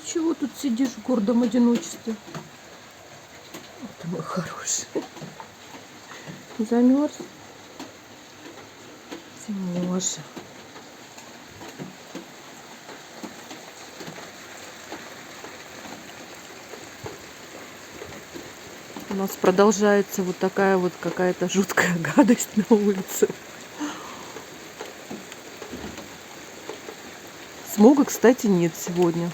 чего тут сидишь в гордом одиночестве? Вот ты мой хороший. Замерз? Тимоша. У нас продолжается вот такая вот какая-то жуткая гадость на улице. Смога, кстати, нет сегодня.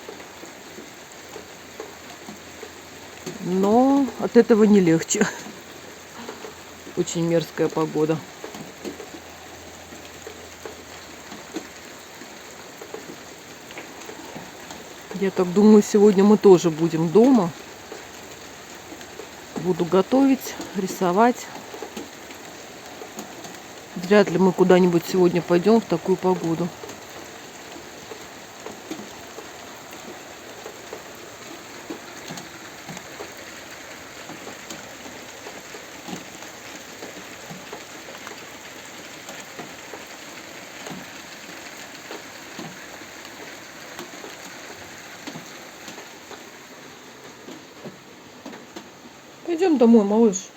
Но от этого не легче. Очень мерзкая погода. Я так думаю, сегодня мы тоже будем дома. Буду готовить, рисовать. Вряд ли мы куда-нибудь сегодня пойдем в такую погоду. Пойдем домой, малыш.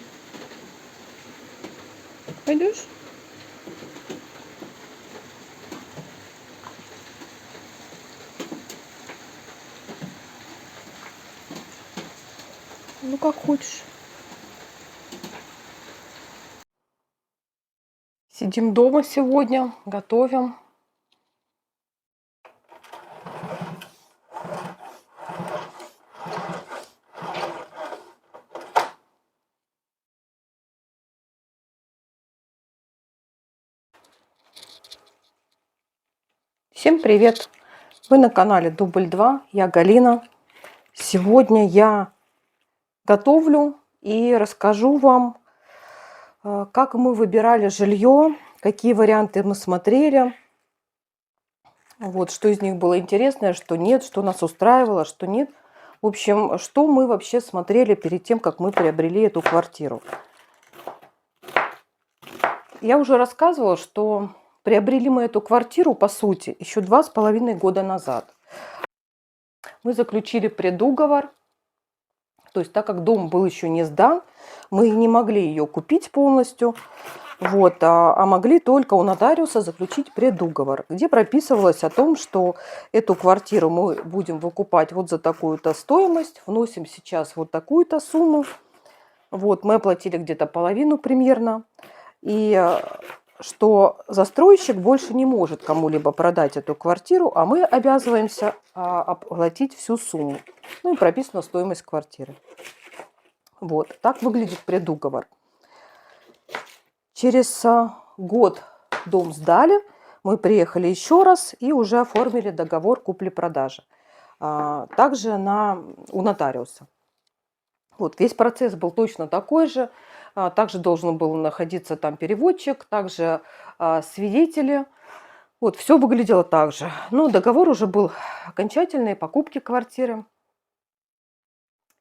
Пойдешь? Ну, как хочешь. Сидим дома сегодня, готовим. Всем привет! Вы на канале Дубль 2, я Галина. Сегодня я готовлю и расскажу вам, как мы выбирали жилье, какие варианты мы смотрели, вот, что из них было интересное, что нет, что нас устраивало, что нет. В общем, что мы вообще смотрели перед тем, как мы приобрели эту квартиру. Я уже рассказывала, что приобрели мы эту квартиру, по сути, еще 2,5 года назад. Мы заключили предуговор, то есть так как дом был еще не сдан, мы не могли ее купить полностью, вот, а могли только у нотариуса заключить предуговор, где прописывалось о том, что эту квартиру мы будем выкупать вот за такую-то стоимость, вносим сейчас вот такую-то сумму. Вот, мы оплатили где-то половину примерно, и что застройщик больше не может кому-либо продать эту квартиру, а мы обязываемся оплатить всю сумму. Ну и прописана стоимость квартиры. Вот, так выглядит предуговор. Через год дом сдали, мы приехали еще раз и уже оформили договор купли-продажи. Также у нотариуса. Вот, весь процесс был точно такой же. Также должен был находиться там переводчик, также свидетели. Вот, все выглядело так же. Но договор уже был окончательный, покупки квартиры.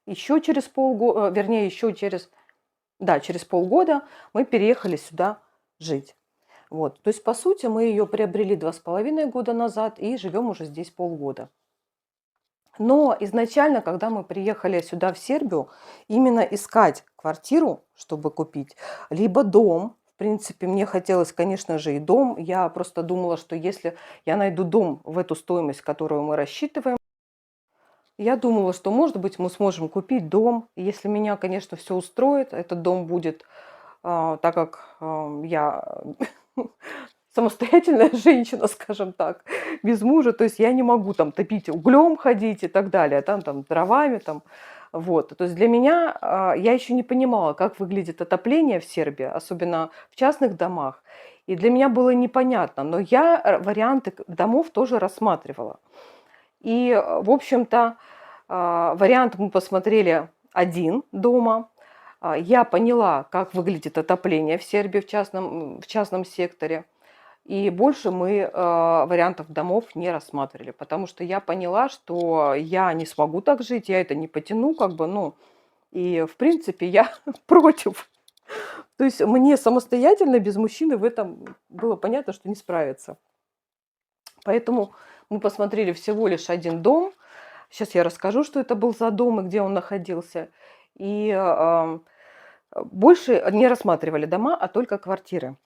Еще через полгода, вернее, через полгода мы переехали сюда жить. Вот, то есть, по сути, мы ее приобрели 2,5 года назад и живем уже здесь полгода. Но изначально, когда мы приехали сюда, в Сербию, именно искать квартиру, чтобы купить, либо дом, в принципе, мне хотелось, конечно же, и дом. Я просто думала, что если я найду дом в эту стоимость, которую мы рассчитываем, я думала, что, может быть, мы сможем купить дом. Если меня, конечно, все устроит, этот дом будет, так как я самостоятельная женщина, скажем так, без мужа, то есть я не могу там топить углем, ходить и так далее, там дровами, там, вот. То есть для меня, я еще не понимала, как выглядит отопление в Сербии, особенно в частных домах, и для меня было непонятно, но я варианты домов тоже рассматривала. И, в общем-то, вариант мы посмотрели один дома. Я поняла, как выглядит отопление в Сербии в частном секторе. И больше мы вариантов домов не рассматривали, потому что я поняла, что я не смогу так жить, я это не потяну, как бы, ну, и, в принципе, я против. То есть мне самостоятельно, без мужчины в этом было понятно, что не справиться. Поэтому мы посмотрели всего лишь один дом. Сейчас я расскажу, что это был за дом и где он находился. И больше не рассматривали дома, а только квартиры.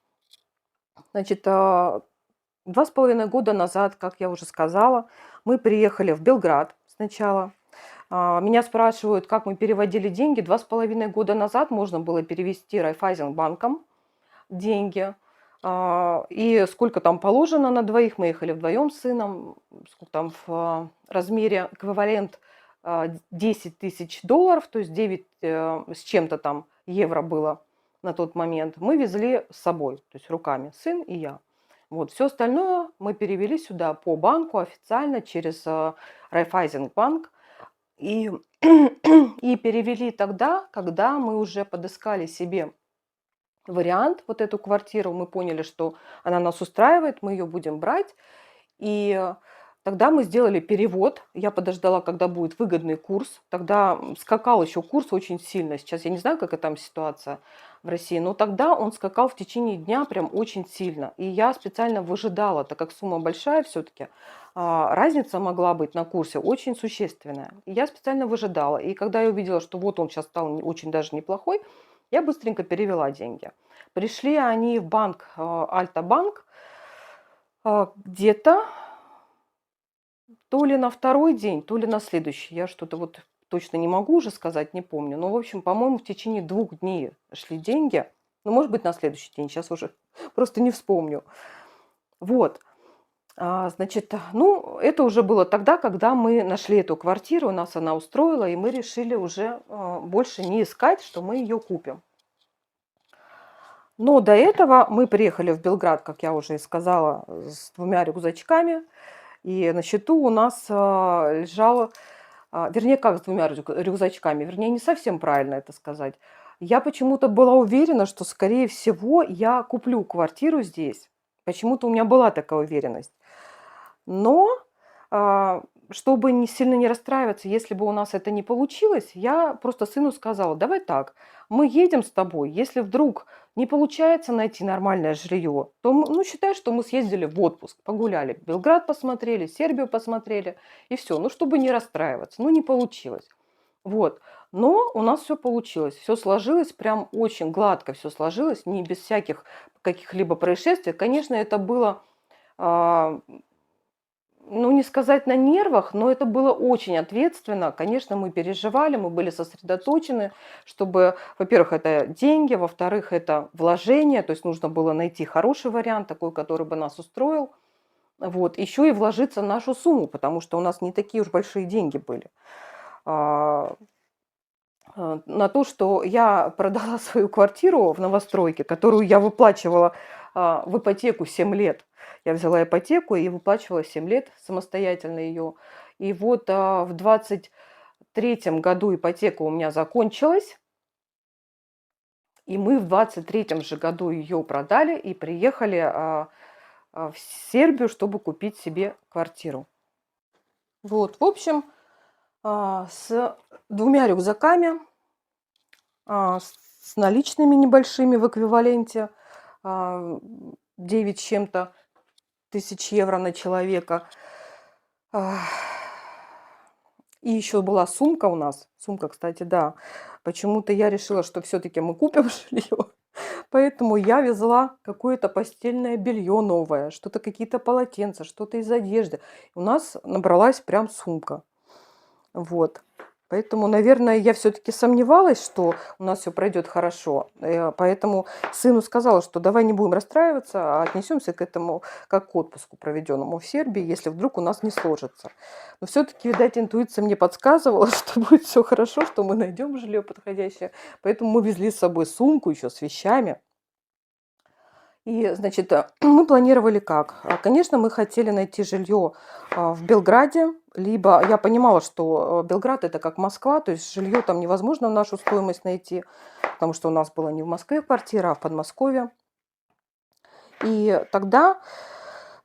Значит, 2,5 года назад, как я уже сказала, мы приехали в Белград сначала. Меня спрашивают, как мы переводили деньги. 2,5 года назад можно было перевести Райфайзенбанком деньги. И сколько там положено на двоих, мы ехали вдвоем с сыном, сколько там в размере эквивалент 10 тысяч долларов, то есть 9 с чем-то там евро было на тот момент, мы везли с собой, то есть руками, сын и я. Вот, все остальное мы перевели сюда по банку официально через Райфайзенбанк. И, и перевели тогда, когда мы уже подыскали себе вариант, вот эту квартиру, мы поняли, что она нас устраивает, мы ее будем брать. И тогда мы сделали перевод. Я подождала, когда будет выгодный курс. Тогда скакал еще курс очень сильно. Сейчас я не знаю, какая там ситуация в России, но тогда он скакал в течение дня прям очень сильно. И я специально выжидала, так как сумма большая все-таки, разница могла быть на курсе очень существенная. И я специально выжидала. И когда я увидела, что вот он сейчас стал очень даже неплохой, я быстренько перевела деньги. Пришли они в банк Альта-банк где-то то ли на второй день, то ли на следующий. Я что-то вот точно не могу уже сказать, не помню. Но, в общем, по-моему, в течение 2 дней шли деньги. Ну, может быть, на следующий день. Сейчас уже просто не вспомню. Вот. Значит, ну, это уже было тогда, когда мы нашли эту квартиру, нас она устроила, и мы решили уже больше не искать, что мы ее купим. Но до этого мы приехали в Белград, как я уже и сказала, с 2 рюкзачками. И на счету у нас лежало, вернее, как с 2 рюкзачками, вернее, не совсем правильно это сказать. Я почему-то была уверена, что, скорее всего, я куплю квартиру здесь. Почему-то у меня была такая уверенность. Но, чтобы не сильно не расстраиваться, если бы у нас это не получилось, я просто сыну сказала: давай так, мы едем с тобой, если вдруг не получается найти нормальное жилье, то, ну, считай, что мы съездили в отпуск, погуляли, Белград посмотрели, Сербию посмотрели, и все, ну, чтобы не расстраиваться, ну, не получилось. Вот. Но у нас все получилось, все сложилось прям очень гладко, все сложилось, не без всяких каких-либо происшествий. Конечно, это было а, ну, не сказать на нервах, но это было очень ответственно. Конечно, мы переживали, мы были сосредоточены, чтобы, во-первых, это деньги, во-вторых, это вложение, то есть нужно было найти хороший вариант, такой, который бы нас устроил. Вот. Еще и вложиться в нашу сумму, потому что у нас не такие уж большие деньги были. А, На то, что я продала свою квартиру в новостройке, которую я выплачивала в ипотеку 7 лет. Я взяла ипотеку и выплачивала 7 лет самостоятельно ее. И вот в 23-м году ипотека у меня закончилась, и мы в 23-м же году ее продали и приехали в Сербию, чтобы купить себе квартиру. Вот, в общем, с 2 рюкзаками, с наличными небольшими в эквиваленте 9 с чем-то тысяч евро на человека. И еще была сумка у нас. Сумка, кстати, да. Почему-то я решила, что все-таки мы купим жилье. Поэтому я везла какое-то постельное белье новое, что-то, какие-то полотенца, что-то из одежды. У нас набралась прям сумка. Вот. Поэтому, наверное, я все-таки сомневалась, что у нас все пройдет хорошо. Поэтому сыну сказала, что давай не будем расстраиваться, а отнесемся к этому как к отпуску, проведенному в Сербии, если вдруг у нас не сложится. Но все-таки, видать, интуиция мне подсказывала, что будет все хорошо, что мы найдем жилье подходящее. Поэтому мы везли с собой сумку еще с вещами. И, значит, мы планировали как? Конечно, мы хотели найти жилье в Белграде, либо я понимала, что Белград это как Москва, то есть жилье там невозможно в нашу стоимость найти, потому что у нас была не в Москве квартира, а в Подмосковье. И тогда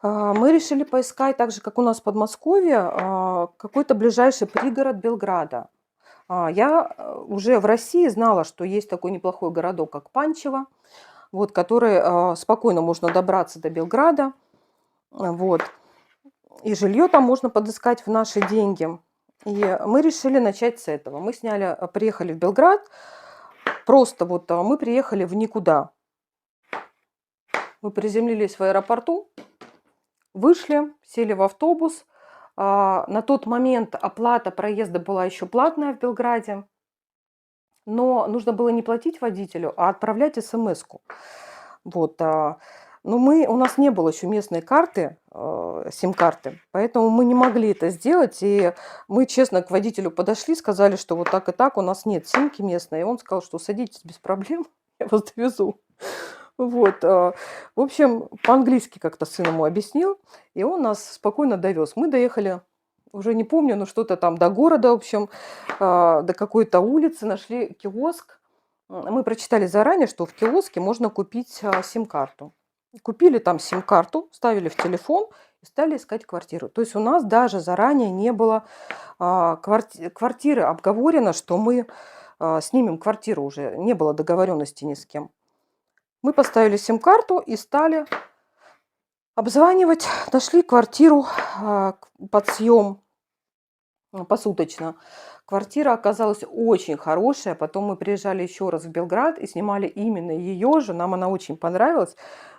мы решили поискать, так же, как у нас в Подмосковье, какой-то ближайший пригород Белграда. Я уже в России знала, что есть такой неплохой городок, как Панчево, вот, который спокойно можно добраться до Белграда, вот, и жилье там можно подыскать в наши деньги. И мы решили начать с этого. Мы приехали в Белград, просто вот мы приехали в никуда. Мы приземлились в аэропорту, вышли, сели в автобус. На тот момент оплата проезда была еще платная в Белграде, но нужно было не платить водителю, а отправлять смс-ку. Вот, но у нас не было еще местной карты, сим-карты, поэтому мы не могли это сделать. И мы честно к водителю подошли, сказали, что вот так и так, у нас нет симки местной. И он сказал, что садитесь без проблем, я вас довезу. Вот, в общем, по-английски как-то сын ему объяснил, и он нас спокойно довез. Мы доехали, уже не помню, но что-то там до города, в общем, до какой-то улицы, нашли киоск. Мы прочитали заранее, что в киоске можно купить сим-карту. Купили там сим-карту, ставили в телефон и стали искать квартиру. То есть у нас даже заранее не было квартиры обговорено, что мы снимем квартиру уже. Не было договоренности ни с кем. Мы поставили сим-карту и стали обзванивать. Нашли квартиру под съем посуточно. Квартира оказалась очень хорошая. Потом мы приезжали еще раз в Белград и снимали именно ее же. Нам она очень понравилась.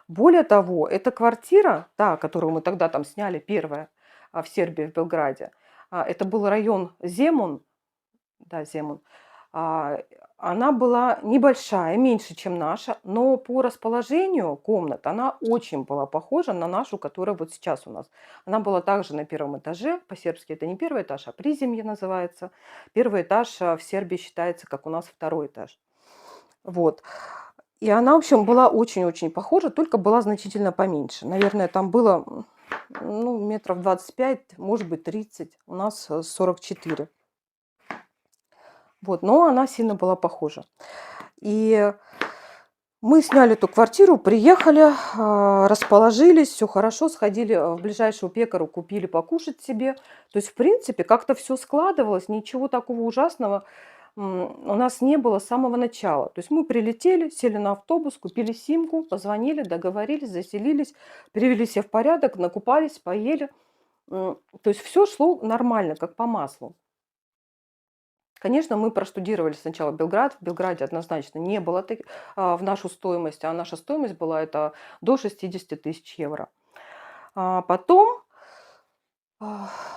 Более того, эта квартира, та, которую мы тогда там сняли, первая в Сербии, в Белграде, это был район Земун. Да, Земун. А, Она была небольшая, меньше, чем наша, но по расположению комнат она очень была похожа на нашу, которая вот сейчас у нас. Она была также на первом этаже. По-сербски это не первый этаж, а приземье называется. Первый этаж в Сербии считается, как у нас второй этаж. Вот. И она, в общем, была очень-очень похожа, только была значительно поменьше. Наверное, там было метров 25, может быть, 30. У нас 44. Вот, но она сильно была похожа. И мы сняли эту квартиру, приехали, расположились, все хорошо, сходили в ближайшую пекарю, купили покушать себе. То есть, в принципе, как-то все складывалось, ничего такого ужасного у нас не было с самого начала. То есть мы прилетели, сели на автобус, купили симку, позвонили, договорились, заселились, привели себя в порядок, накупались, поели. То есть все шло нормально, как по маслу. Конечно, мы проштудировали сначала Белград. В Белграде однозначно не было в нашу стоимость, а наша стоимость была это до 60 тысяч евро. Потом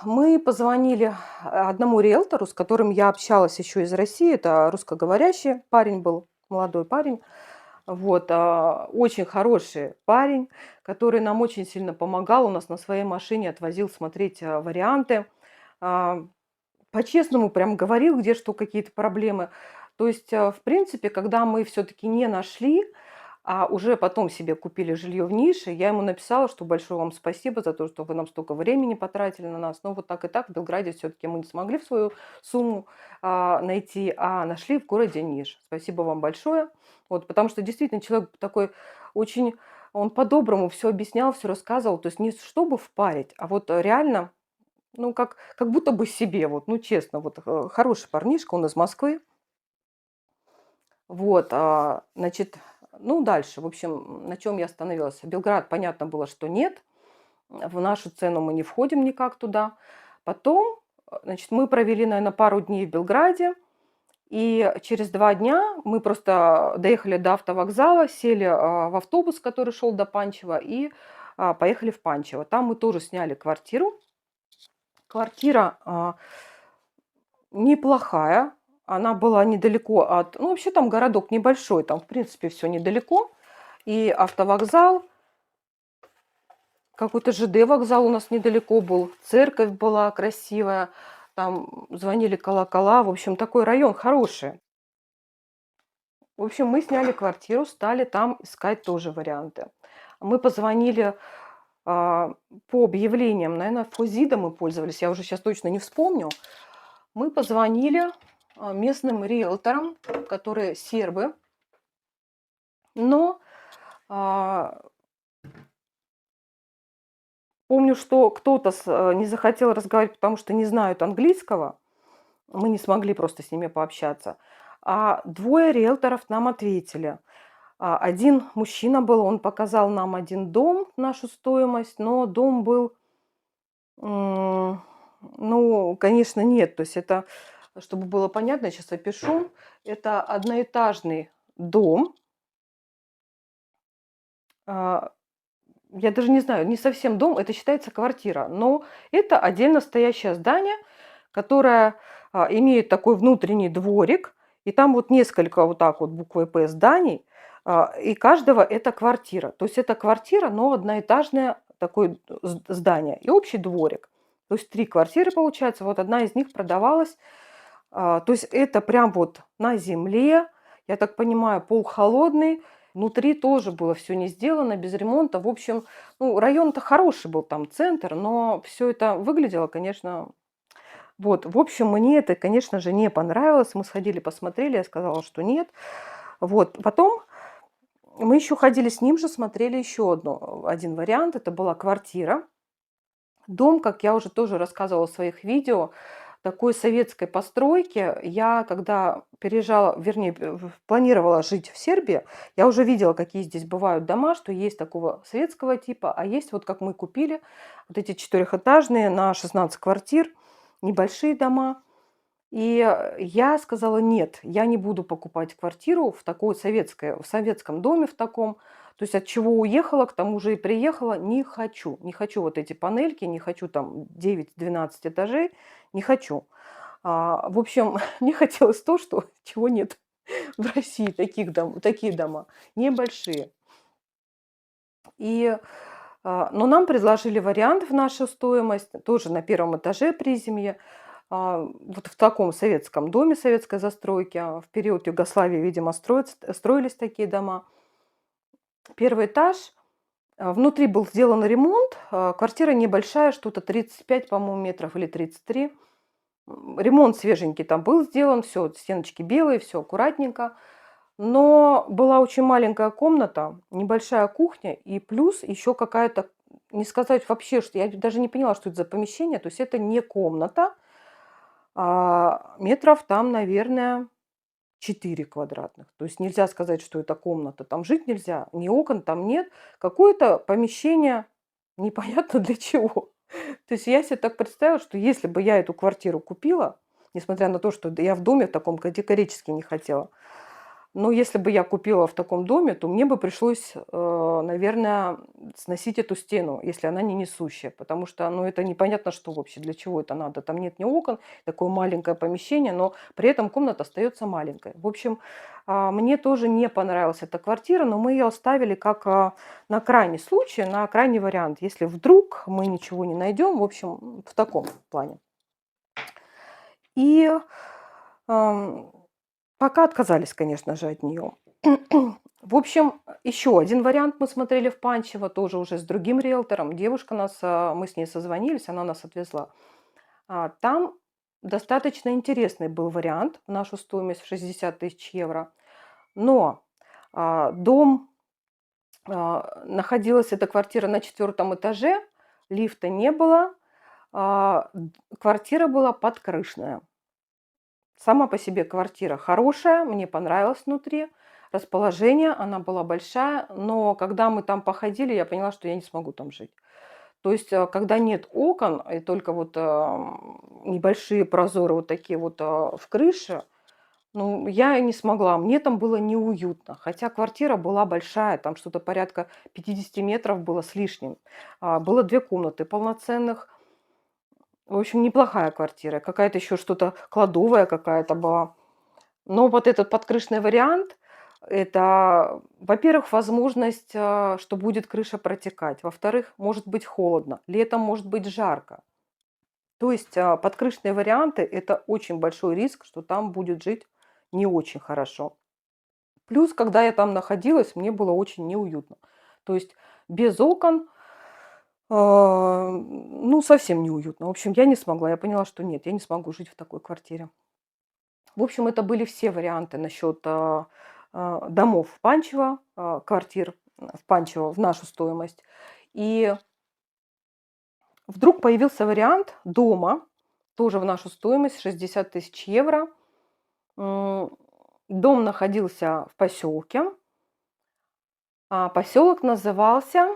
мы позвонили одному риэлтору, с которым я общалась еще из России. Это русскоговорящий парень был, молодой парень. Вот, очень хороший парень, который нам очень сильно помогал. У нас на своей машине отвозил смотреть варианты. А, По-честному прям говорил, где что, какие-то проблемы. То есть, в принципе, когда мы все-таки не нашли, а уже потом себе купили жилье в нише, я ему написала, что большое вам спасибо за то, что вы нам столько времени потратили на нас. Но вот так и так в Белграде все-таки мы не смогли в свою сумму найти, а нашли в городе Ниш. Спасибо вам большое. Вот, потому что действительно человек такой очень, он по-доброму все объяснял, все рассказывал. То есть не чтобы впарить, а вот реально как будто бы себе, вот, честно, вот, хороший парнишка, он из Москвы. Вот, значит, дальше, в общем, на чем я остановилась? Белград, понятно было, что нет, в нашу цену мы не входим никак туда. Потом, значит, мы провели, наверное, пару дней в Белграде, и через 2 дня мы просто доехали до автовокзала, сели в автобус, который шел до Панчева, и поехали в Панчево. Там мы тоже сняли квартиру. Квартира неплохая. Она была недалеко от... вообще там городок небольшой, там, в принципе, все недалеко. И автовокзал, какой-то ЖД вокзал у нас недалеко был, церковь была красивая, там звонили колокола. В общем, такой район хороший. В общем, мы сняли квартиру, стали там искать тоже варианты. Мы позвонили по объявлениям, наверное, Фозида мы пользовались, я уже сейчас точно не вспомню. Мы позвонили местным риэлторам, которые сербы, но помню, что кто-то не захотел разговаривать, потому что не знают английского. Мы не смогли просто с ними пообщаться. А 2 риэлторов нам ответили. Один мужчина был, он показал нам один дом, нашу стоимость, но дом был Ну, конечно, нет. То есть это, чтобы было понятно, сейчас опишу. Это одноэтажный дом. А, я даже не знаю, не совсем дом, это считается квартира, но это отдельно стоящее здание, которое имеет такой внутренний дворик, и там вот несколько вот так вот буквой «П» зданий, и каждого это квартира. То есть это квартира, но одноэтажное такое здание и общий дворик. То есть 3 квартиры получается, вот одна из них продавалась. То есть это прям вот на земле, я так понимаю, пол холодный, внутри тоже было все не сделано, без ремонта. В общем, ну, район-то хороший был, там центр, но все это выглядело, конечно. Вот, в общем, мне это, конечно же, не понравилось. Мы сходили, посмотрели, я сказала, что нет. Вот, потом мы еще ходили с ним же, смотрели еще один вариант. Это была квартира. Дом, как я уже тоже рассказывала в своих видео, такой советской постройки. Я когда переезжала, вернее, планировала жить в Сербии, я уже видела, какие здесь бывают дома, что есть такого советского типа, а есть вот как мы купили, вот эти четырехэтажные на 16 квартир, небольшие дома. И я сказала: "Нет, я не буду покупать квартиру в такой в советском доме в таком". То есть от чего уехала, к тому же и приехала, не хочу. Не хочу вот эти панельки, не хочу там 9-12 этажей, не хочу. В общем, мне хотелось то, что чего нет в России, такие дома, небольшие. И, но нам предложили вариант в нашу стоимость, тоже на первом этаже приземье. Вот в таком советском доме, советской застройки. В период Югославии, видимо, строились такие дома. Первый этаж. Внутри был сделан ремонт. Квартира небольшая, что-то 35, по-моему, метров или 33. Ремонт свеженький там был сделан, все, стеночки белые, все аккуратненько. Но была очень маленькая комната, небольшая кухня и плюс еще какая-то, не сказать вообще, что я даже не поняла, что это за помещение. То есть это не комната, метров там, наверное, 4 квадратных. То есть нельзя сказать, что это комната. Там жить нельзя, ни окон там нет. Какое-то помещение непонятно для чего. То есть я себе так представила, что если бы я эту квартиру купила, несмотря на то, что я в доме в таком категорически не хотела, но если бы я купила в таком доме, то мне бы пришлось, наверное, сносить эту стену, если она не несущая, потому что, ну, это непонятно, что вообще, для чего это надо. Там нет ни окон, такое маленькое помещение, но при этом комната остается маленькой. В общем, мне тоже не понравилась эта квартира, но мы ее оставили как на крайний случай, на крайний вариант, если вдруг мы ничего не найдем, в общем, в таком плане. И ам, пока отказались, конечно же, от нее. В общем, еще один вариант мы смотрели в Панчево, тоже уже с другим риэлтором. Девушка мы с ней созвонились, она нас отвезла. Там достаточно интересный был вариант в нашу стоимость в 60 тысяч евро. Но дом, находилась эта квартира на 4 этаже, лифта не было, квартира была подкрышная. Сама по себе квартира хорошая, мне понравилось внутри. Расположение, она была большая, но когда мы там походили, я поняла, что я не смогу там жить. То есть, когда нет окон, и только вот небольшие прозоры вот такие вот в крыше, ну, я не смогла. Мне там было неуютно. Хотя квартира была большая, там что-то порядка 50 метров было с лишним. Было 2 комнаты полноценных. В общем, неплохая квартира. Какая-то еще что-то, кладовая какая-то была. Но вот этот подкрышный вариант — это, во-первых, возможность, что будет крыша протекать. Во-вторых, может быть холодно. Летом может быть жарко. То есть подкрышные варианты — это очень большой риск, что там будет жить не очень хорошо. Плюс, когда я там находилась, мне было очень неуютно. То есть без окон, ну, совсем неуютно. В общем, я не смогла. Я поняла, что нет, я не смогу жить в такой квартире. В общем, это были все варианты насчет домов в Панчево, квартир в Панчево в нашу стоимость. И вдруг появился вариант дома, тоже в нашу стоимость, 60 тысяч евро. Дом находился в поселке. Поселок назывался,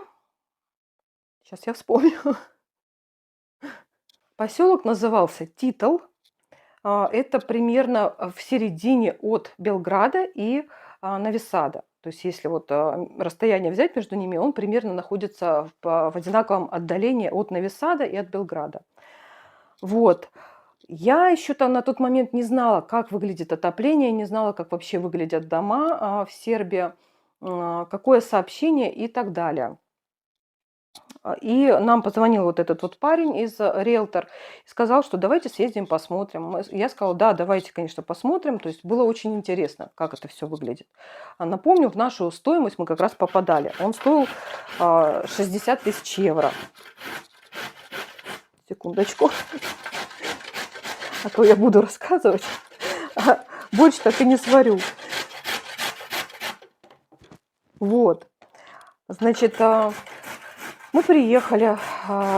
сейчас я вспомню, Поселок назывался Титл. Это примерно в середине от Белграда и Нови Сада. То есть если вот расстояние взять между ними, он примерно находится в одинаковом отдалении от Нови Сада и от Белграда. Вот. Я еще там на тот момент не знала, как выглядит отопление, не знала, как вообще выглядят дома в Сербии, какое сообщение и так далее. И нам позвонил вот этот вот парень из риэлтор и сказал, что давайте съездим, посмотрим. Я сказала, да, давайте, конечно, посмотрим. То есть было очень интересно, как это все выглядит. Напомню, в нашу стоимость мы как раз попадали. Он стоил 60 тысяч евро. Секундочку, а то я буду рассказывать. Больше так и не сварю. Вот. Значит, мы приехали.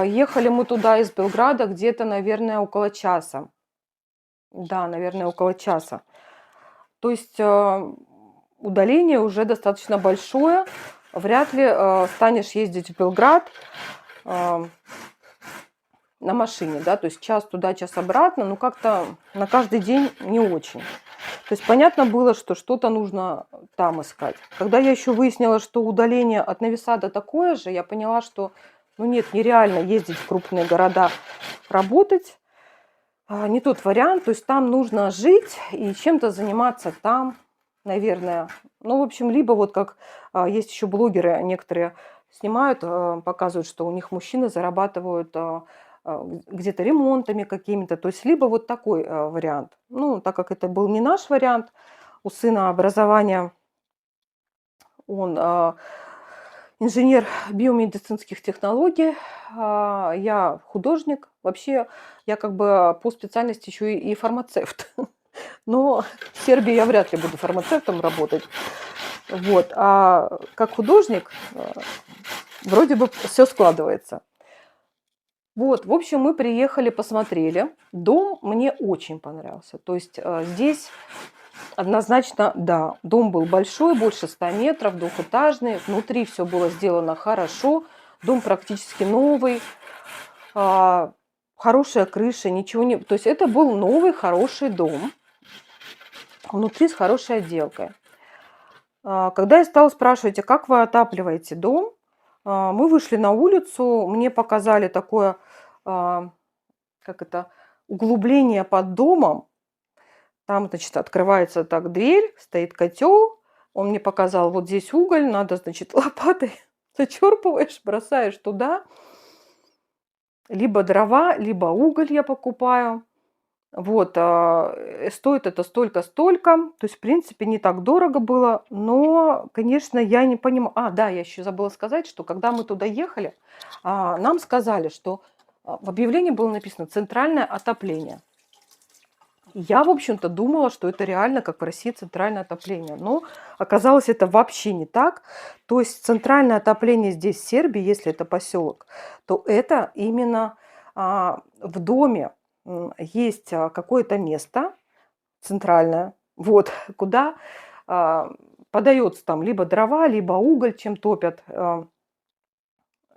Ехали мы туда из Белграда где-то, наверное, около часа. Да, наверное, около часа. То есть удаление уже достаточно большое. Вряд ли станешь ездить в Белград на машине, да, то есть час туда, час обратно, но как-то на каждый день не очень. То есть понятно было, что что-то нужно там искать. Когда я еще выяснила, что удаление от Нови Сада такое же, я поняла, что ну нет, нереально ездить в крупные города работать. Не тот вариант, то есть там нужно жить и чем-то заниматься там, наверное. Ну, в общем, либо вот как есть еще блогеры, некоторые снимают, показывают, что у них мужчины зарабатывают где-то ремонтами какими-то, то есть либо вот такой вариант. Ну, так как это был не наш вариант, у сына образование, он инженер биомедицинских технологий, я художник. Вообще, я как бы по специальности еще и фармацевт. Но в Сербии я вряд ли буду фармацевтом работать. Вот. А как художник вроде бы все складывается. Вот, в общем, мы приехали, посмотрели. Дом мне очень понравился. То есть здесь однозначно, да, дом был большой, больше 100 метров, двухэтажный. Внутри все было сделано хорошо. Дом практически новый, хорошая крыша, ничего не... То есть это был новый, хороший дом, внутри с хорошей отделкой. Когда я стала спрашивать, а как вы отапливаете дом, мы вышли на улицу, мне показали такое, как это, углубление под домом. Там, значит, открывается так дверь, стоит котел. Он мне показал, вот здесь уголь, надо, значит, лопатой зачерпываешь, бросаешь туда. Либо дрова, либо уголь я покупаю. Вот, стоит это столько-столько. То есть, в принципе, не так дорого было. Но, конечно, я не понимаю. Да, я еще забыла сказать, что когда мы туда ехали, нам сказали, что в объявлении было написано «центральное отопление». Я, в общем-то, думала, что это реально, как в России, центральное отопление. Но оказалось, это вообще не так. То есть центральное отопление здесь, в Сербии, если это поселок, то это именно в доме есть какое-то место центральное, вот, куда подается там либо дрова, либо уголь, чем топят.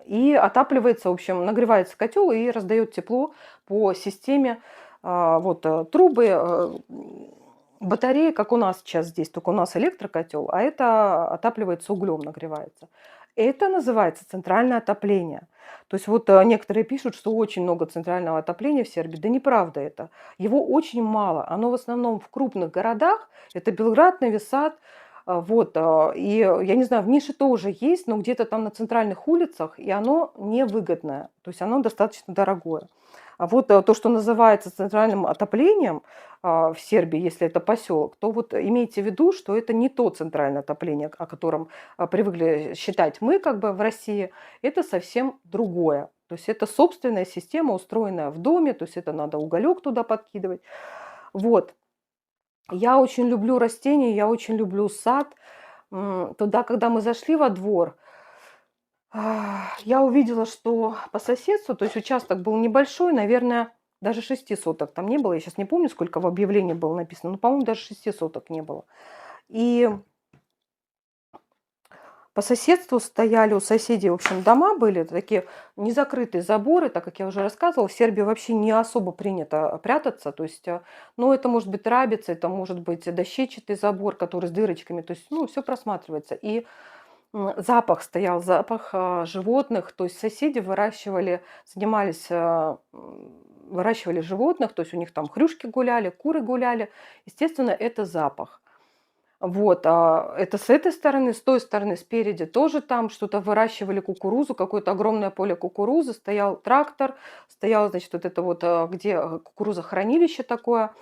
И отапливается, в общем, нагревается котел и раздает тепло по системе. Вот трубы, батареи, как у нас сейчас здесь, только у нас электрокотел, а это отапливается углем, нагревается. Это называется центральное отопление. То есть вот некоторые пишут, что очень много центрального отопления в Сербии. Да неправда это. Его очень мало. Оно в основном в крупных городах. Это Белград, Нови Сад. Вот, и я не знаю, в Нише тоже есть, но где-то там на центральных улицах, и оно невыгодное, то есть оно достаточно дорогое. А вот то, что называется центральным отоплением в Сербии, если это поселок, то вот имейте в виду, что это не то центральное отопление, о котором привыкли считать мы как бы в России, это совсем другое. То есть это собственная система, устроенная в доме, то есть это надо уголек туда подкидывать. Вот. Я очень люблю растения, я очень люблю сад. Туда, когда мы зашли во двор, я увидела, что по соседству, то есть участок был небольшой, наверное, даже 6 соток там не было. Я сейчас не помню, сколько в объявлении было написано, но, по-моему, даже 6 соток не было. И По соседству стояли у соседей, в общем, дома были такие незакрытые заборы, так как я уже рассказывала, в Сербии вообще не особо принято прятаться, то есть, ну, это может быть рабица, это может быть дощечатый забор, который с дырочками, то есть, ну, все просматривается. И запах стоял, запах животных, то есть соседи выращивали, занимались, выращивали животных, то есть у них там хрюшки гуляли, куры гуляли, естественно, это запах. Вот, это с этой стороны, с той стороны, спереди тоже там что-то выращивали, кукурузу, какое-то огромное поле кукурузы, стоял трактор, стоял, значит, вот это вот, где кукурузохранилище такое,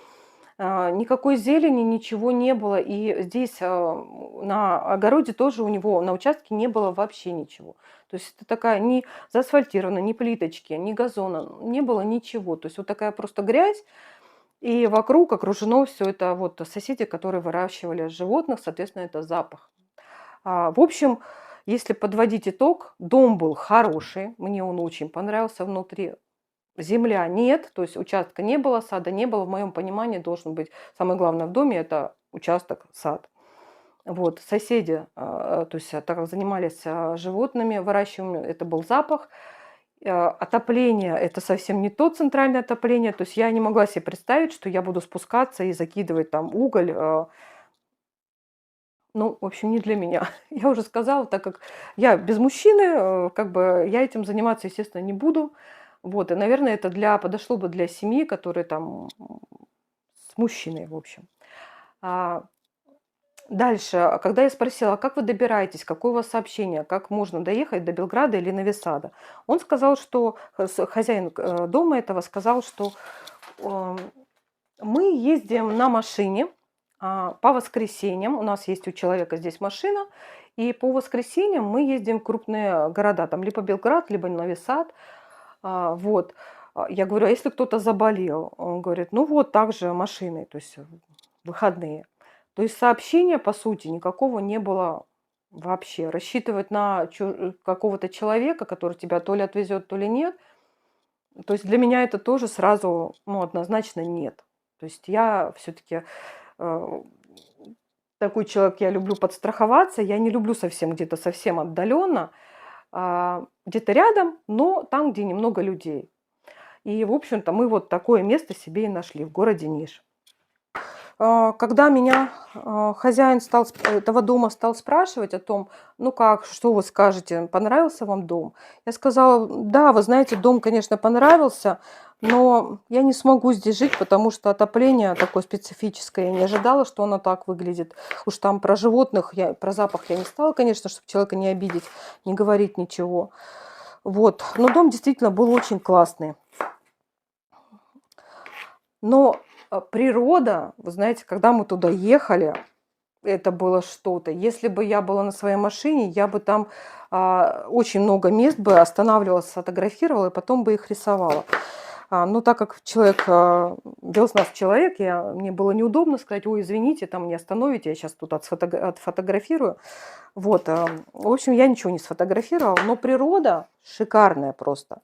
никакой зелени, ничего не было. И здесь на огороде тоже у него, на участке не было вообще ничего. То есть это такая не заасфальтирована, ни плиточки, ни газона, не было ничего. То есть вот такая просто грязь, и вокруг окружено все это вот соседи, которые выращивали животных, соответственно, это запах. В общем, если подводить итог, дом был хороший, мне он очень понравился внутри. Земля нет, то есть участка не было, сада не было. В моем понимании должен быть самое главное в доме – это участок, сад. Вот, соседи, то есть так как занимались животными, выращиванием, это был запах. Отопление – это совсем не то центральное отопление, то есть я не могла себе представить, что я буду спускаться и закидывать там уголь. Ну, в общем, не для меня. Я уже сказала, так как я без мужчины, как бы я этим заниматься, естественно, не буду. Вот, и, наверное, это подошло бы для семьи, которые там с мужчиной, в общем. А, Дальше, когда я спросила: "А как вы добираетесь? Какое у вас сообщение? Как можно доехать до Белграда или Нови Сада?" Он сказал, что хозяин дома этого сказал, что ам, мы ездим на машине по воскресеньям. У нас есть у человека здесь машина, и по воскресеньям мы ездим в крупные города, там либо Белград, либо Нови Сад. Вот. Я говорю: "А если кто-то заболел?" Он говорит: "Ну вот так же машиной, то есть в выходные". То есть сообщения, по сути, никакого не было вообще. Рассчитывать на какого-то человека, который тебя то ли отвезет, то ли нет. То есть для меня это тоже сразу, ну, однозначно нет. То есть я все-таки такой человек, я люблю подстраховаться, я не люблю совсем где-то совсем отдаленно, где-то рядом, но там, где немного людей. И, в общем-то, мы вот такое место себе и нашли в городе Ниш. Когда меня хозяин этого дома стал спрашивать о том, ну как, что вы скажете, понравился вам дом? Я сказала: "Да, вы знаете, дом, конечно, понравился, но я не смогу здесь жить, потому что отопление такое специфическое. Я не ожидала, что оно так выглядит. Уж там про животных, про запах я не стала, конечно, чтобы человека не обидеть, не говорить ничего. Вот. Но дом действительно был очень классный. Но природа, вы знаете, когда мы туда ехали, это было что-то. Если бы я была на своей машине, я бы там очень много мест бы останавливалась, фотографировала и потом бы их рисовала. Но так как человек, вез нас человек, мне было неудобно сказать: "Ой, извините, там не остановите, я сейчас тут отфотографирую". Вот, в общем, я ничего не сфотографировала, но природа шикарная просто.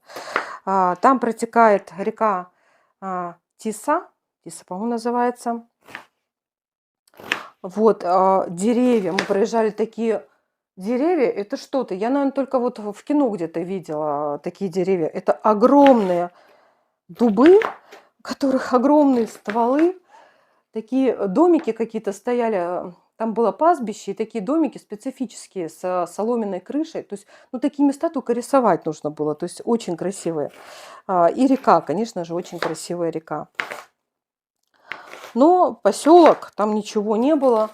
Там протекает река Тиса, Тиса, по-моему, называется. Вот, деревья, мы проезжали такие деревья, это что-то. Я, наверное, только вот в кино где-то видела такие деревья. Это огромные дубы, у которых огромные стволы, такие домики какие-то стояли. Там было пастбище, и такие домики специфические с соломенной крышей. То есть, ну, такие места только рисовать нужно было. То есть очень красивые. И река, конечно же, очень красивая река. Но поселок, там ничего не было.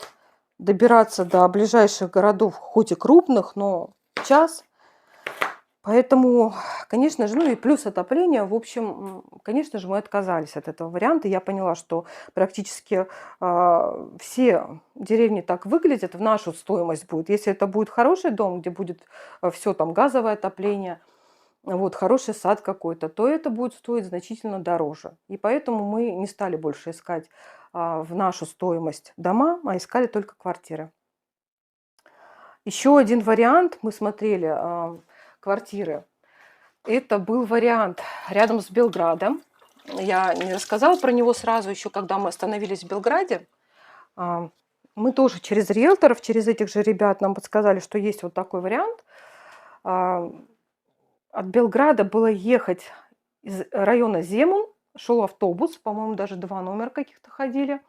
Добираться до ближайших городов, хоть и крупных, но час. Поэтому, конечно же, ну и плюс отопление. В общем, конечно же, мы отказались от этого варианта. Я поняла, что практически все деревни так выглядят, в нашу стоимость будет. Если это будет хороший дом, где будет все там газовое отопление, вот, хороший сад какой-то, то это будет стоить значительно дороже. И поэтому мы не стали больше искать в нашу стоимость дома, а искали только квартиры. Еще один вариант, мы смотрели квартиры. Это был вариант рядом с Белградом. Я не рассказала про него сразу, еще когда мы остановились в Белграде. мы тоже через риэлторов, через этих же ребят нам подсказали, что есть вот такой вариант. А, От Белграда было ехать из района Земун, шел автобус, по-моему, даже 2 номера каких-то ходили,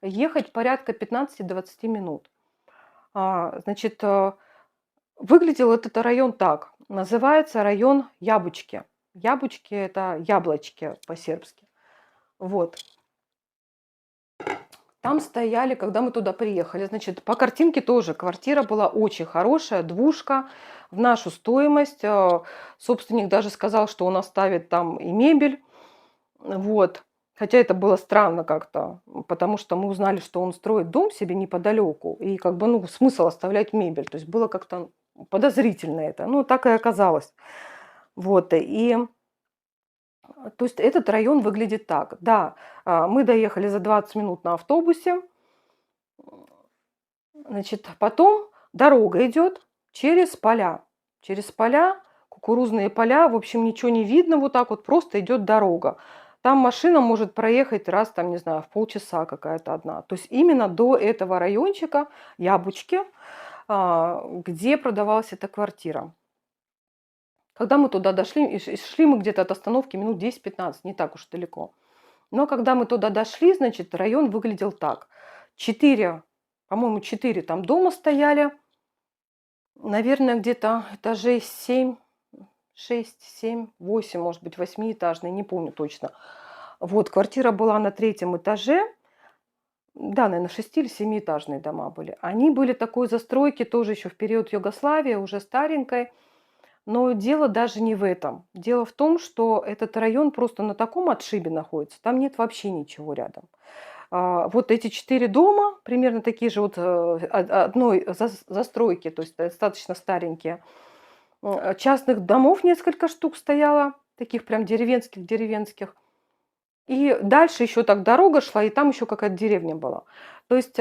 ехать порядка 15-20 минут. Значит, выглядел этот район так. Называется район Ябучки. Ябучки – это яблочки по-сербски. Вот. Там стояли, когда мы туда приехали, значит, по картинке тоже квартира была очень хорошая, двушка, в нашу стоимость. Собственник даже сказал, что он оставит там и мебель. Вот. Хотя это было странно как-то, потому что мы узнали, что он строит дом себе неподалеку, и как бы, ну, смысл оставлять мебель. То есть было как-то подозрительно это. Ну, так и оказалось. Вот. То есть этот район выглядит так. Да, мы доехали за 20 минут на автобусе. Значит, потом дорога идет через поля. Через поля, кукурузные поля, в общем, ничего не видно, вот так вот просто идет дорога. Там машина может проехать раз, там, не знаю, в полчаса какая-то одна. То есть именно до этого райончика, Ябучки, где продавалась эта квартира. Когда мы туда дошли, и шли мы где-то от остановки минут 10-15, не так уж далеко. Но когда мы туда дошли, значит, район выглядел так. 4, по-моему, 4 там дома стояли. Наверное, где-то этажей 7, 6, 7, 8, может быть, восьмиэтажный, не помню точно. Вот, квартира была на 3-м этаже. Да, наверное, 6 или 7-этажные дома были. Они были такой застройки тоже еще в период Югославии, уже старенькой. Но дело даже не в этом. Дело в том, что этот район просто на таком отшибе находится, там нет вообще ничего рядом. Вот эти 4 дома, примерно такие же вот одной застройки, то есть достаточно старенькие. Частных домов несколько штук стояло, таких прям деревенских. И дальше еще так дорога шла, и там еще какая-то деревня была. То есть,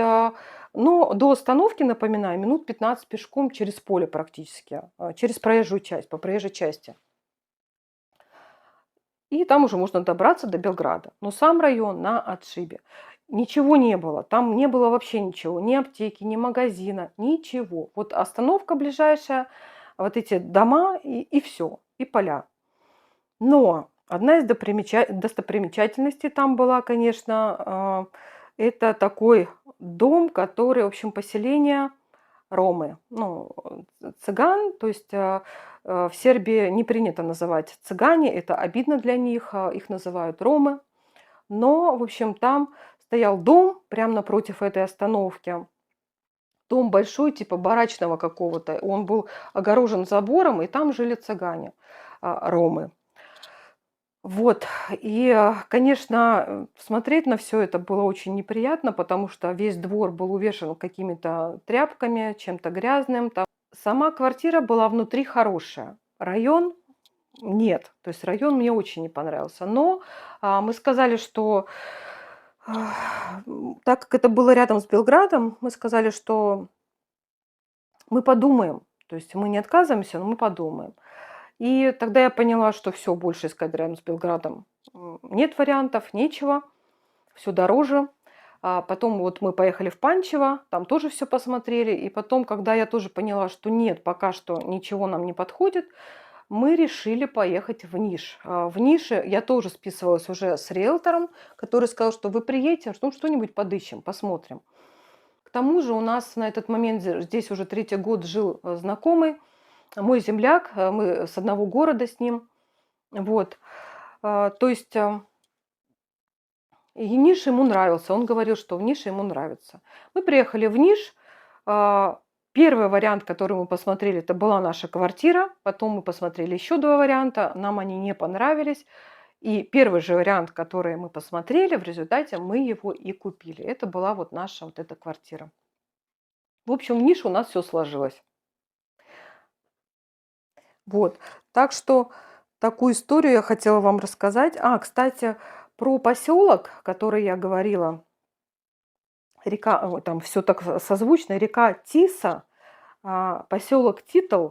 но до остановки, напоминаю, минут 15 пешком через поле практически, через проезжую часть, по проезжей части. И там уже можно добраться до Белграда. Но сам район на отшибе. Ничего не было. Там не было вообще ничего. Ни аптеки, ни магазина, ничего. Вот остановка ближайшая, вот эти дома и все. И поля. Но одна из достопримечательностей там была, конечно, это такой дом, который, в общем, поселение ромы, ну, цыган, то есть в Сербии не принято называть цыгане, это обидно для них, их называют ромы. Но, в общем, там стоял дом прямо напротив этой остановки. Дом большой, типа барачного какого-то. Он был огорожен забором, и там жили цыгане, ромы. Вот, и, конечно, смотреть на все это было очень неприятно, потому что весь двор был увешан какими-то тряпками, чем-то грязным. Там сама квартира была внутри хорошая, район нет. То есть район мне очень не понравился. Но, мы сказали, что, так как это было рядом с Белградом, мы сказали, что мы подумаем. То есть мы не отказываемся, но мы подумаем. И тогда я поняла, что все больше искать рядом с Белградом, нет вариантов, нечего, все дороже. Потом вот мы поехали в Панчево, там тоже все посмотрели. И потом, когда я тоже поняла, что нет, пока что ничего нам не подходит, мы решили поехать в Ниш. В Нише я тоже списывалась уже с риэлтором, который сказал, что вы приедете, ну, что-нибудь подыщем, посмотрим. К тому же у нас на этот момент здесь уже 3-й год жил знакомый, мой земляк, мы с одного города с ним. Вот. То есть и Ниш ему нравился. Он говорил, что в Нише ему нравится. Мы приехали в Ниш. Первый вариант, который мы посмотрели, это была наша квартира. Потом мы посмотрели еще 2 варианта. Нам они не понравились. И первый же вариант, который мы посмотрели, в результате мы его и купили. Это была вот наша вот эта квартира. В общем, в Нише у нас все сложилось. Вот. Так что такую историю я хотела вам рассказать. Кстати, про поселок, который я говорила, река, там все так созвучно, река Тиса, поселок Титл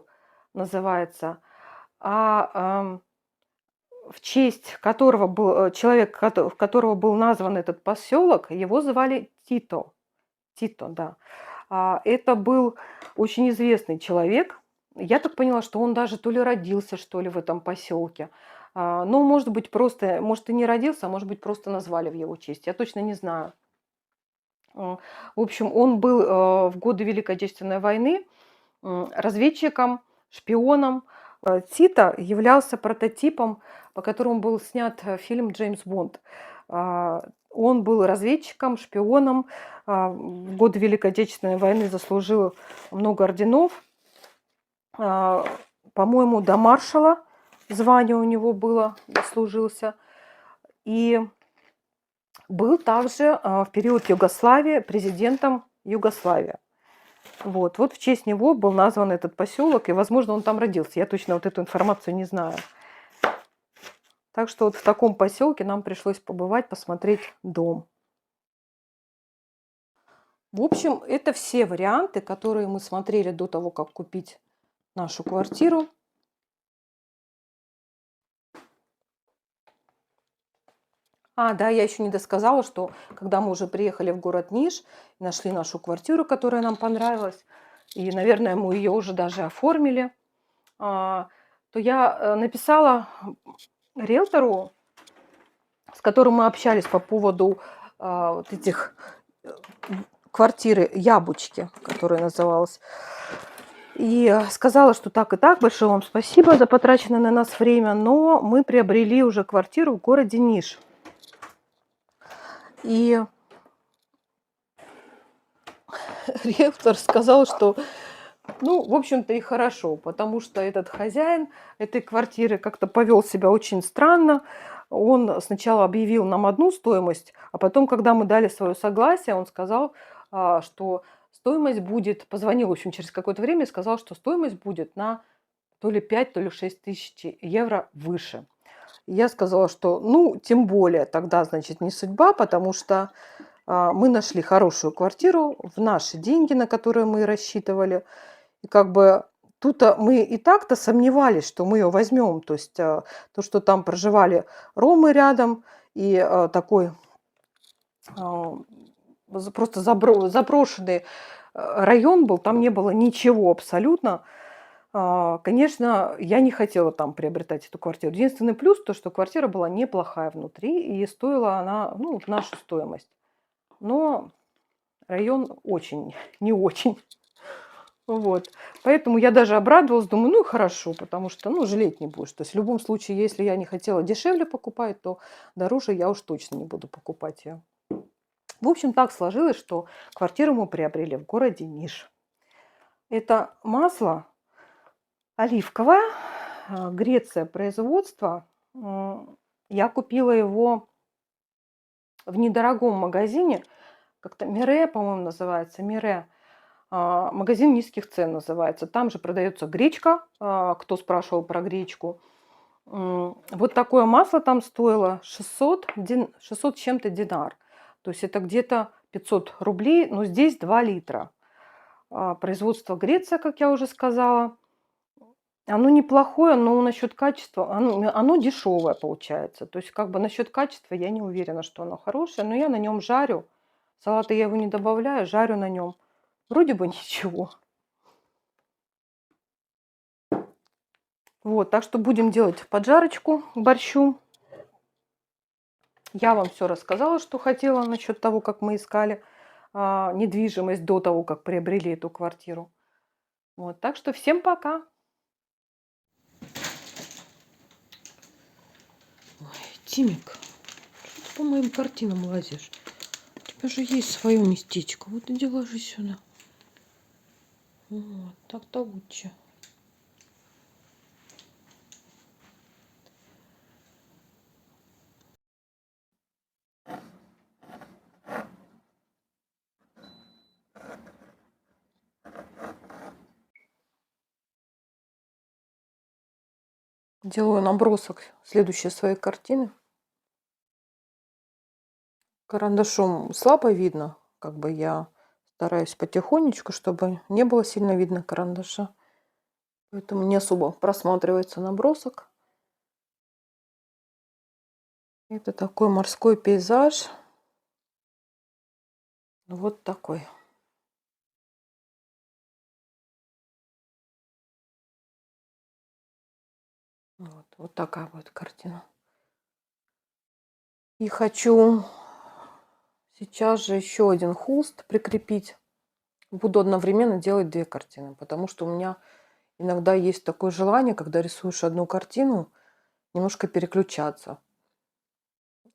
называется, в честь которого был человек, в которого был назван этот поселок, его звали Тито. Тито, да. Это был очень известный человек. Я так поняла, что он даже то ли родился, что ли, в этом поселке. Ну, может быть, просто, может, и не родился, а может быть, просто назвали в его честь. Я точно не знаю. В общем, он был в годы Великой Отечественной войны разведчиком, шпионом. Тита являлся прототипом, по которому был снят фильм «Джеймс Бонд». Он был разведчиком, шпионом. В годы Великой Отечественной войны заслужил много орденов. По-моему, до маршала звание у него было, дослужился. И был также в период Югославии президентом Югославии. Вот в честь него был назван этот поселок, и, возможно, он там родился. Я точно вот эту информацию не знаю. Так что вот в таком поселке нам пришлось побывать, посмотреть дом. В общем, это все варианты, которые мы смотрели до того, как купить нашу квартиру. Да, я еще не досказала, что когда мы уже приехали в город Ниш, нашли нашу квартиру, которая нам понравилась, и, наверное, мы ее уже даже оформили, то я написала риэлтору, с которым мы общались по поводу вот этих квартиры «Яблочки», которая называлась. И сказала, что так и так, большое вам спасибо за потраченное на нас время, но мы приобрели уже квартиру в городе Ниш. И риэлтор сказал, что, ну, в общем-то и хорошо, потому что этот хозяин этой квартиры как-то повел себя очень странно. Он сначала объявил нам одну стоимость, а потом, когда мы дали свое согласие, он сказал, что стоимость будет, позвонил, в общем, через какое-то время и сказал, что стоимость будет на то ли 5, то ли 6 тысяч евро выше. И я сказала, что, ну, тем более тогда, значит, не судьба, потому что мы нашли хорошую квартиру в наши деньги, на которые мы рассчитывали. И как бы тут мы и так-то сомневались, что мы ее возьмем. То есть то, что там проживали ромы рядом, и такой просто заброшенный район был, там не было ничего абсолютно. Конечно, я не хотела там приобретать эту квартиру. Единственный плюс то, что квартира была неплохая внутри, и стоила она, ну, в нашу стоимость. Но район очень, не очень. Вот. Поэтому я даже обрадовалась, думаю, ну хорошо, потому что, ну, жалеть не будешь. То есть в любом случае, если я не хотела дешевле покупать, то дороже я уж точно не буду покупать ее. В общем, так сложилось, что квартиру мы приобрели в городе Ниш. Это масло оливковое, Греция производства. Я купила его в недорогом магазине, как-то Мире, по-моему, называется, Мире. Магазин низких цен называется. Там же продается гречка, кто спрашивал про гречку. Вот такое масло там стоило 600 чем-то динар. То есть это где-то 500 рублей, но здесь 2 литра. Производство Греция, как я уже сказала. Оно неплохое, но насчет качества, оно дешевое получается. То есть как бы насчет качества я не уверена, что оно хорошее, но я на нем жарю. В салаты я его не добавляю, жарю на нем. Вроде бы ничего. Вот, так что будем делать поджарочку к борщу. Я вам все рассказала, что хотела насчет того, как мы искали недвижимость до того, как приобрели эту квартиру. Вот, так что всем пока. Тимик, что ты по моим картинам лазишь? У тебя же есть свое местечко. Вот иди ложись сюда. Вот, так-то лучше. Делаю набросок следующей своей картины. Карандашом слабо видно. Как бы я стараюсь потихонечку, чтобы не было сильно видно карандаша. Поэтому не особо просматривается набросок. Это такой морской пейзаж. Вот такой. Вот такая будет картина. И хочу сейчас же еще один холст прикрепить. Буду одновременно делать 2 картины, потому что у меня иногда есть такое желание, когда рисуешь одну картину, немножко переключаться.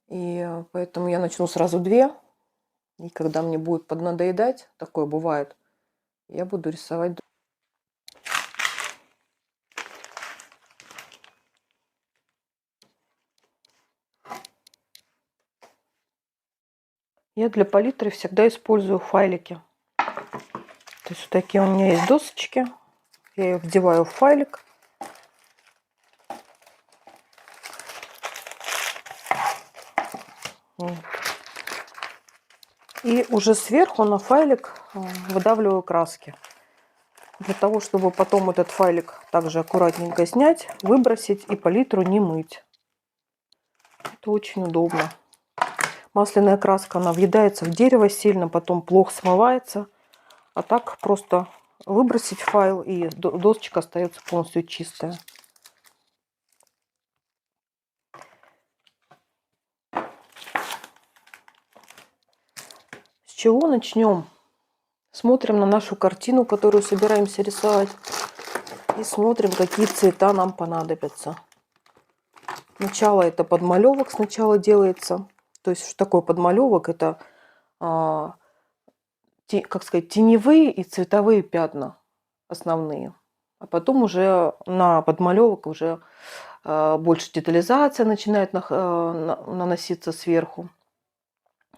И поэтому я начну сразу 2. И когда мне будет поднадоедать, такое бывает, я буду рисовать. Я для палитры всегда использую файлики. То есть вот такие у меня есть досочки. Я их вдеваю в файлик. И уже сверху на файлик выдавливаю краски. Для того, чтобы потом этот файлик также аккуратненько снять, выбросить и палитру не мыть. Это очень удобно. Масляная краска, она въедается в дерево сильно, потом плохо смывается. А так просто выбросить файл, и досочка остается полностью чистая. С чего начнем? Смотрим на нашу картину, которую собираемся рисовать. И смотрим, какие цвета нам понадобятся. Сначала это подмалевок сначала делается. То есть что такое подмалевок? Это, как сказать, теневые и цветовые пятна основные. А потом уже на подмалевок уже больше детализация начинает наноситься сверху.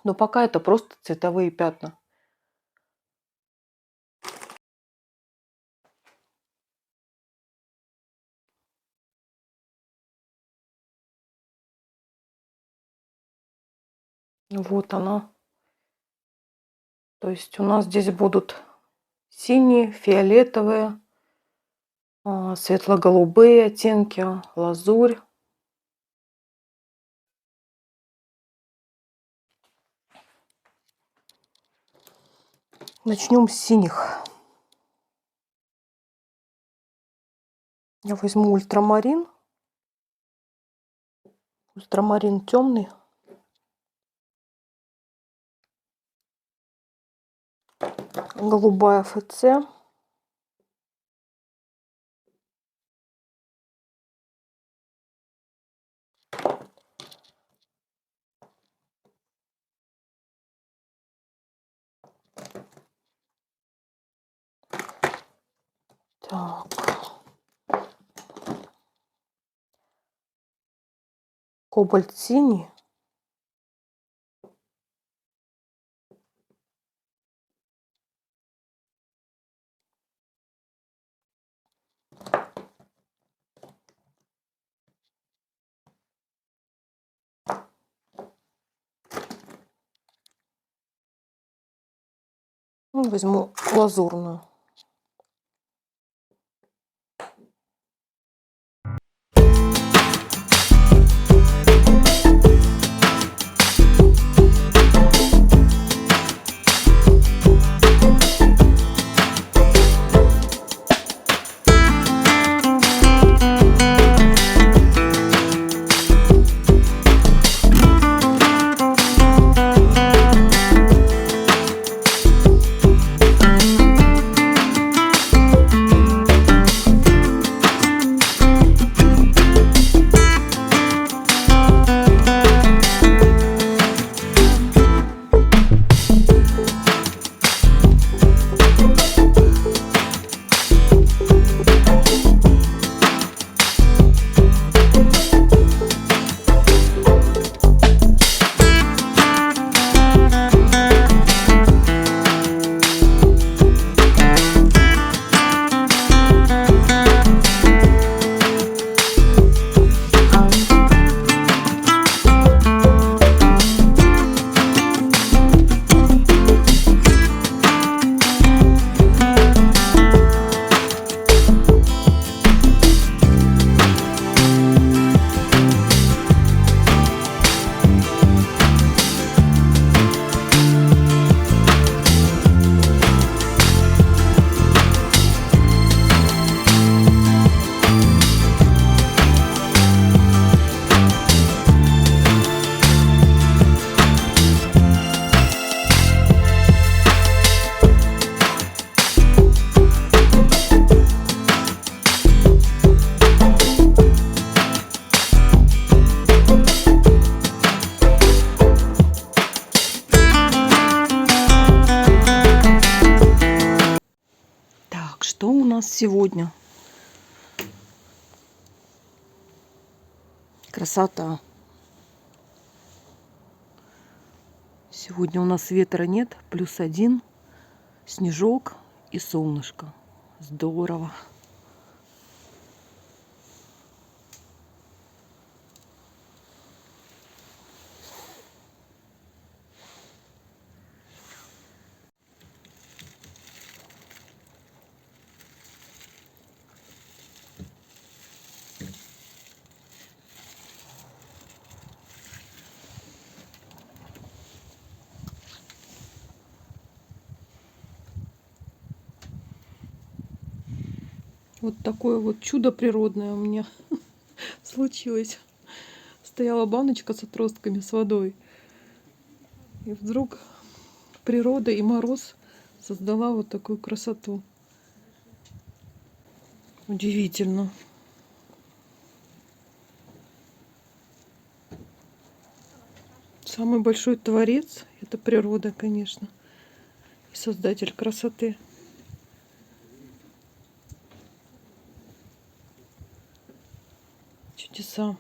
Но пока это просто цветовые пятна. Вот она. То есть у нас здесь будут синие, фиолетовые, светло-голубые оттенки, лазурь. Начнем с синих. Я возьму ультрамарин. Ультрамарин темный. Голубая ФЦ. Так. Кобальт синий. Возьму лазурную. что у нас сегодня? Красота. Сегодня у нас ветра нет, +1, снежок и солнышко. Здорово. Вот такое вот чудо природное у меня случилось. Стояла баночка с отростками с водой. И вдруг природа и мороз создала вот такую красоту. Удивительно. Самый большой творец — это природа, конечно. И создатель красоты. Чудеса.